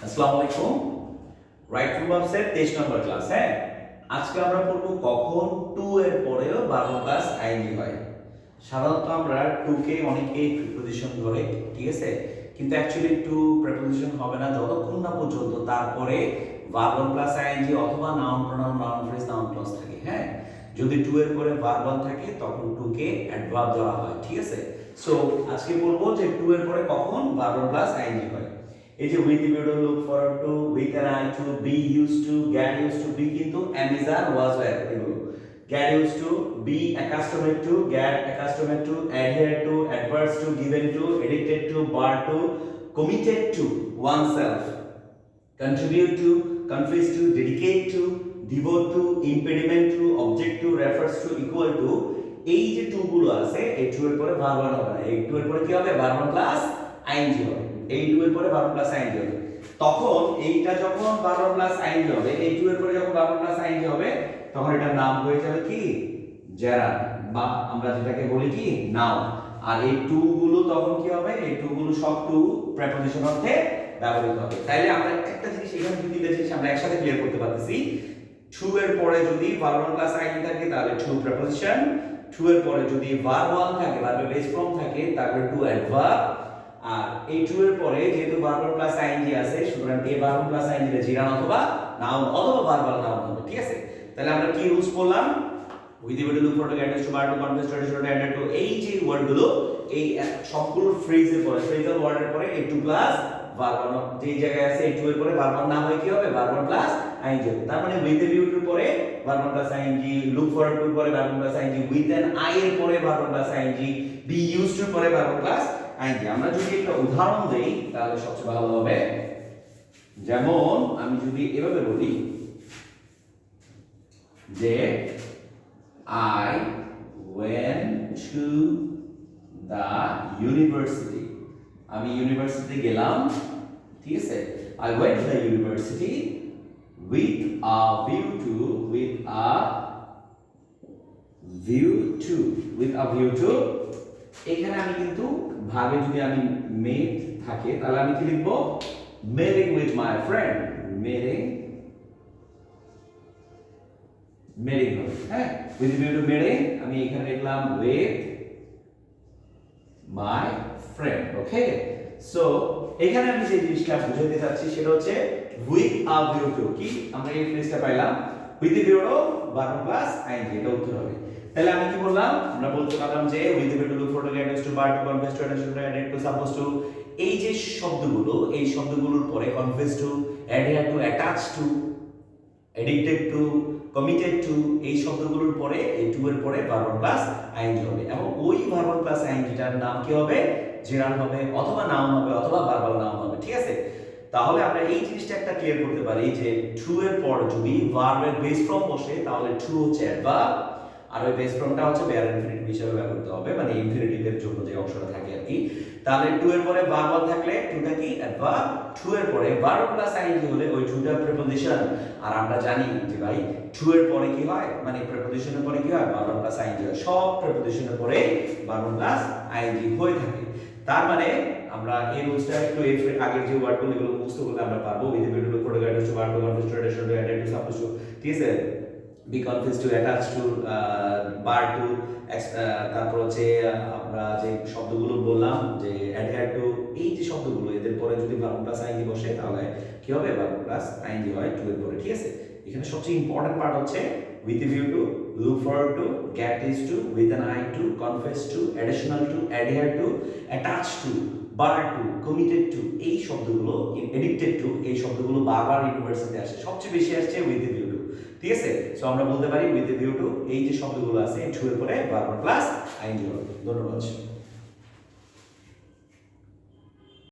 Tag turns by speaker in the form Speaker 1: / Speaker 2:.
Speaker 1: আসসালামু আলাইকুম। Right from ভার্বসের 23 নম্বর ক্লাস। হ্যাঁ, আজকে আমরা পড়ব কখন টু এর পরেও ভার্ব প্লাস আইএনজি হয়। সাধারণত আমরা টু কে অনেকেই প্রিপোজিশন ধরে, ঠিক আছে, কিন্তু অ্যাকচুয়ালি টু প্রিপোজিশন হবে না যতক্ষণ না পর্যন্ত তারপরে ভার্ব প্লাস আইএনজি অথবা noun pronoun noun phrase noun clause থাকে। হ্যাঁ, যদি টু এর পরে ভার্ব থাকে তখন টু কে অ্যাডভার্ব ধরা হয়, ঠিক আছে। সো আজকে বলবো যে টু এর পরে কখন ভার্ব প্লাস আইএনজি হয়। এই যে with video look forward to, with an eye to, be used to, get used to, be কিন্তু am is are was were এগুলো। Get used to, be accustomed to, get accustomed to, adhere to, adverse to, given to, addicted to, bar to, committed to oneself, contribute to, confess to, dedicate to, devote to, impediment to, object to, refers to, equal to, এই যে two গুলো আছে এই two এর পরে verb হবে না, এই টু এর পরে কি হবে ভার্ব প্লাস আইএনজি হবে। এই টু এর পরে ভার্ব প্লাস আইএনজি হবে। তখন এইটা যখন ভার্ব প্লাস আইএনজি হবে, এই টু এর পরে যখন ভার্ব প্লাস আইএনজি হবে তখন এটার নাম হয়ে যাবে কি জেরার, বা আমরা যেটাকে বলি কি নাউন। আর এই টু গুলো তখন কি হবে, এই টু গুলো সব টু প্রিপোজিশন অর্থে ব্যবহৃত হবে। তাইলে আমরা একটা জিনিস এখানে দুই তিনটা জিনিস আমরা একসাথে ক্লিয়ার করতে পারতেছি। টু এর পরে যদি ভার্ব প্লাস আইএনজি থাকে তাহলে টু প্রিপোজিশন, টু এর পরে যদি ভার্ব ওয়ান থাকে ভার্বের বেস ফর্ম থাকে তাহলে টু অ্যাডভার্ব। আর এই টু এর পরে যেহেতু ভার্ব প্লাস আইএনজি আছে সুতরাং এই ভার্ব প্লাস আইএনজি এর জিরান অথবা নাউন অথবা ভার্বাল নাউন হবে, ঠিক আছে। তাহলে আমরা কি রুলস পড়লাম, with the look for to get to bar to confess to to add to, এই যে ওয়ার্ডগুলো এই সবগুলো ফ্রেজের পরে ফ্রেজাল ওয়ার্ডের পরে এই টু প্লাস ভার্ব যে জায়গায় আছে এই টু এর পরে ভার্ব না হয় কি হবে ভার্ব প্লাস আইএনজি হবে। তার মানে উইথ দ্য ভিউ টুর পরে verb plus ING, look for টুর পরে verb plus ING, with an eye এর পরে verb plus ING, be use টুর পরে ভার্ব প্লাস আইএনজি। আমরা যদি একটা উদাহরণ দেই তাহলে সবচেয়ে ভালো হবে। যেমন আমি যদি এভাবে বলি যে I went to the university, আমি ইউনিভার্সিটি গেলাম, ঠিক আছে। I went to the university with a view to, with a view to, with a view to, এখানে আমি কিন্তু ভাবে যদি আমি মেড থাকে তাহলে আমি কি লিখব, meeting with my friend, meeting হবে। হ্যাঁ, with the view to meeting আমি এখানে লিখলাম with my friend, okay. So এখানে আমি যে জিনিসটা বুঝাতে চাচ্ছি সেটা হচ্ছে with a view to, কি আমরা এই ফ্রেজটা পাইলাম with the view to verb plus ING, এটা উত্তর হবে। তাহলে আমি কি বললাম, আমরা বলতে পারলাম যে with the view to look for to get to bar to confess to attention to add to suppose to, এই যে শব্দগুলো এই শব্দগুলোর পরে confess to, adhere to, attach to, addicted to, committed to, এই শব্দগুলোর পরে এই টু এর পরে ভার্ব প্লাস আইএনজি হবে এবং ওই ভার্ব প্লাস আইএনজিটার নাম কি হবে, জেরার হবে অথবা নাউন হবে অথবা ভার্বাল নাউন হবে, ঠিক আছে। তাহলে আমরা এই জিনিসটা একটা ক্লিয়ার করতে পারি যে টু এর পর যদি ভার্বের বেস ফর্ম বসে তাহলে টু হচ্ছে অ্যাডভার্ব, আর ওই বেস ফর্মটা হচ্ছে বেয়ার ইনফিনিটিভ হিসেবে ব্যবহৃত হবে, মানে ইনফিনিটিভের জন্য যে অংশটা থাকে আর কি। তাহলে টু এর পরে ভার্ব থাকলে টুটা কি অ্যাডভার্ব, টু এর পরে ভার্ব প্লাস আইএনজি হলে ওই টুটা প্রিপোজিশন। আর আমরা জানি যে ভাই টু এর পরে কি হয়, মানে প্রিপোজিশনের পরে কি হয় ভার্ব প্লাস আইএনজি হয়, সব প্রিপোজিশনের পরে ভার্ব প্লাস আইএনজি হয়ে থাকে। তার মানে আমরা এই রুলসটা একটু এর আগের যে ওয়ার্ডগুলো এগুলো মুখস্থ করলে আমরা পারবো। With the video photo guide to verb to confess to add to suppose to, ঠিক আছে, B confess to, attach to, bar to, তারপর হচ্ছে আমরা যে শব্দগুলো বললাম যে অ্যাডহেয়ার টু, এই যে শব্দগুলো এদের পরে যদি ভার্ব প্লাস আইএনজি বসে তাহলে কি হবে ভার্ব প্লাস আইএনজি হয় টু এর পরে, ঠিক আছে। এখানে সবচেয়ে ইম্পর্টেন্ট পার্ট হচ্ছে with the view to, look forward to, get used to, with an eye to, confess to, additional to, adhere to, attach to, bar to, committed to, এই শব্দগুলো, addicted to, এই শব্দগুলো বারবার ইউনিভার্সিটিতে আসে, সবচেয়ে বেশি আসছে with the view to, ঠিক আছে। সো আমরা বলতে পারি with the view to এই যে শব্দগুলো আছে টু এর পরে ভার্ব প্লাস আইএনজি হবে। ধন্যবাদ।